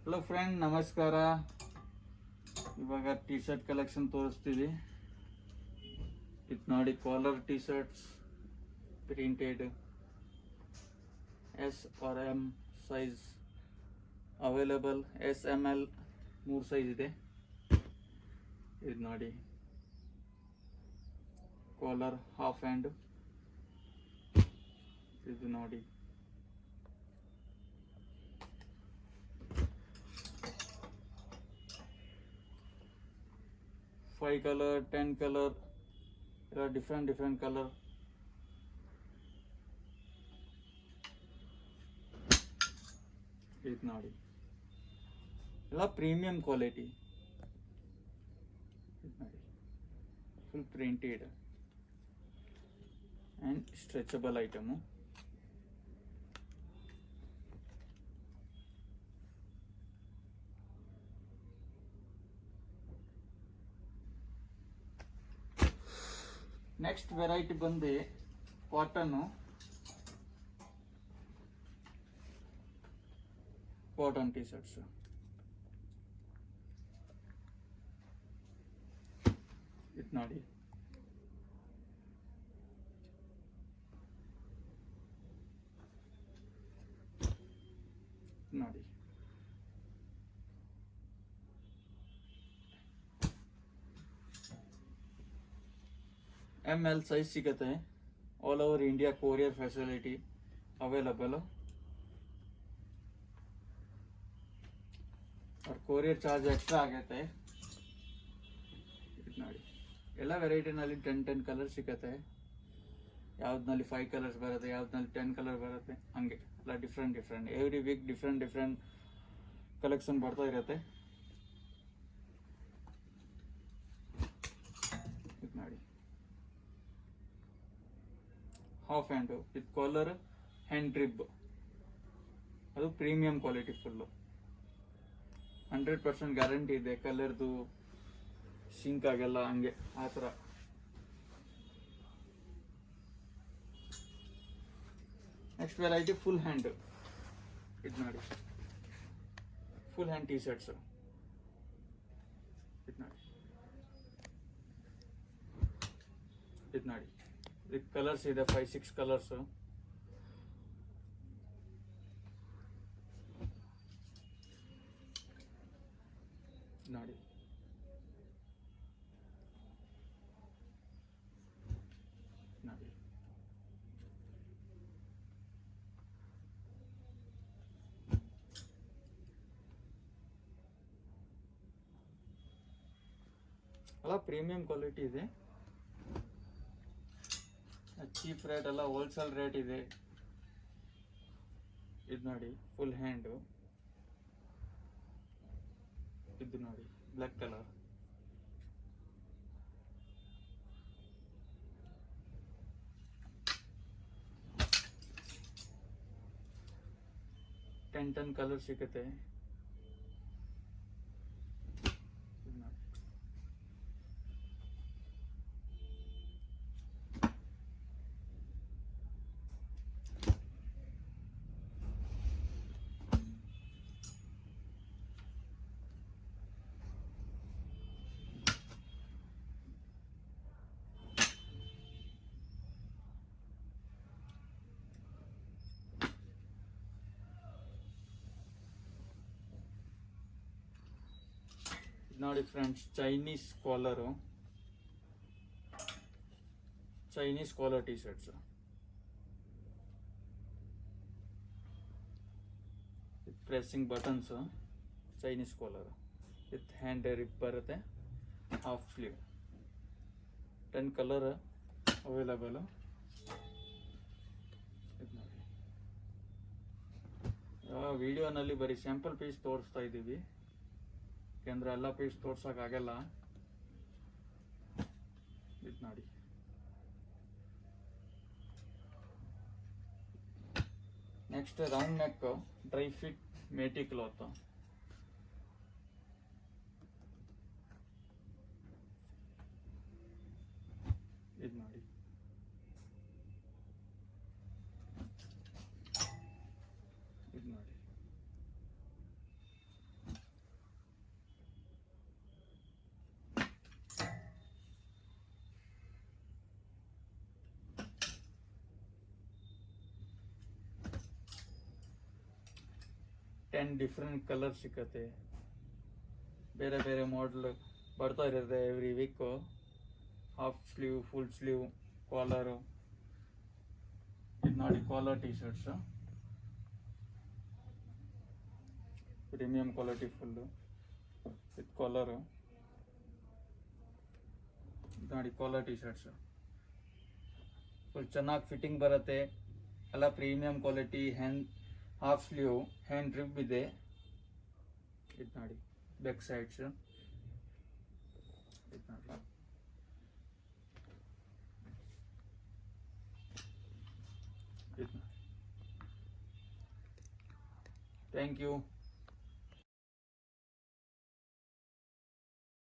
Hello friend, ನಮಸ್ಕಾರ. ಇವಾಗ T shirt collection ತೋರಿಸ್ತೀವಿ. ಇದು ನೋಡಿ, collar T shirts printed S R M size available. S M L 3 size ಇದೆ. ಇದು ನೋಡಿ, ಕಾಲರ್ ಹಾಫ್ ಹ್ಯಾಂಡ್. ಇದು ನೋಡಿ, five colour, 10 colour, different colour. ಇದು ನೋಡಿ, ಎಲ್ಲ ಪ್ರೀಮಿಯಂ ಕ್ವಾಲಿಟಿ. ನೋಡಿ, full printed and stretchable item. Next variety ಬಂದು ಕಾಟನ್ ಟಿ ಶರ್ಟ್ಸ್. ಇದು ನೋಡಿ, ನೋಡಿ ಎಮ್ ಎಲ್ ಸೈಜ್ ಸಿಗುತ್ತೆ. All over India courier facility available. और ಕೊರಿಯರ್ ಚಾರ್ಜ್ ಎಕ್ಸ್ಟ್ರಾ ಆಗೈತೆ. ಇದು ನೋಡಿ, ಎಲ್ಲ ವೆರೈಟಿನಲ್ಲಿ 10 ಕಲರ್ ಸಿಗುತ್ತೆ. ಯಾವ್ದ್ನಲ್ಲಿ 5 ಕಲರ್ಸ್ ಬರುತ್ತೆ, ಯಾವ್ದ್ನಲ್ಲಿ 10 ಕಲರ್ ಬರುತ್ತೆ, ಹಂಗೆ ಎಲ್ಲ different every week different collection ಬರ್ತಾ ಇರುತ್ತೆ. ಇದು ನೋಡಿ, half hand with collar, hand rib. ಅದು ಪ್ರೀಮಿಯಂ ಕ್ವಾಲಿಟಿ ಫುಲ್ಲು. 100% ಗ್ಯಾರಂಟಿ ಇದೆ. ಕಲರ್ದು ಸಿಂಕ್ ಆಗಲ್ಲ, ಹಂಗೆ ಆ ಥರ. Next variety full hand. ಇದು ನೋಡಿ, ಫುಲ್ ಹ್ಯಾಂಡ್ ಟಿ ಶರ್ಟ್ಸ್. ಇದು ನೋಡಿ, ಇದಕ್ಕೆ ಕಲರ್ಸ್ ಇದೆ, 5-6 ಕಲರ್ಸು. ನೋಡಿ, ನೋಡಿ, ಎಲ್ಲ ಪ್ರೀಮಿಯಂ ಕ್ವಾಲಿಟಿ ಇದೆ. ಚೀಪ್ ರೇಟ್ ಅಲ್ಲ, ಹೋಲ್ಸೇಲ್ ರೇಟ್ ಇದೆ. ಇದು ನೋಡಿ, ಫುಲ್ ಹ್ಯಾಂಡು. ಇದು ನೋಡಿ, ಬ್ಲ್ಯಾಕ್ ಕಲರ್. ಟೆನ್ ಕಲರ್ ಸಿಗುತ್ತೆ. ನೋಡಿ friends, Chinese collar T shirts. Pressing buttons, Chinese collar with hand rip ಬರುತ್ತೆ. Half sleeve, 10 colour available. ವಿಡಿಯೋನಲ್ಲಿ ಬರೀ ಸ್ಯಾಂಪಲ್ ಪೀಸ್ ತೋರಿಸ್ತಾ ಇದ್ದೀವಿ, ಯಾಕೆಂದ್ರೆ ಎಲ್ಲ ಪೀಸ್ ತೋರ್ಸೋಕ್ಕಾಗಲ್ಲ. ಇದು ನೋಡಿ, next round neck dry fit matty cloth. ಇದು ನೋಡಿ, 10 ಡಿಫ್ರೆಂಟ್ ಕಲರ್ ಸಿಕ್ಕತ್ತೆ. ಬೇರೆ ಬೇರೆ ಮಾಡಲ್ ಬರ್ತಾ ಇರುತ್ತೆ every week. Half sleeve, full sleeve, collar. ಇದು ನೋಡಿ collar T shirts, premium quality full with collar. ನೋಡಿ ಕಾಲರ್ ಟಿ ಶರ್ಟ್ಸು ಫುಲ್ ಚೆನ್ನಾಗಿ ಫಿಟ್ಟಿಂಗ್ ಬರುತ್ತೆ. ಎಲ್ಲ premium quality. Hand half sleeve, hand rib ಇದೆ. ಇದು ನೋಡಿ ಬ್ಯಾಕ್ ಸೈಡ್ಸು. ಇದು ನೋಡಿ ಥ್ಯಾಂಕ್ ಯು.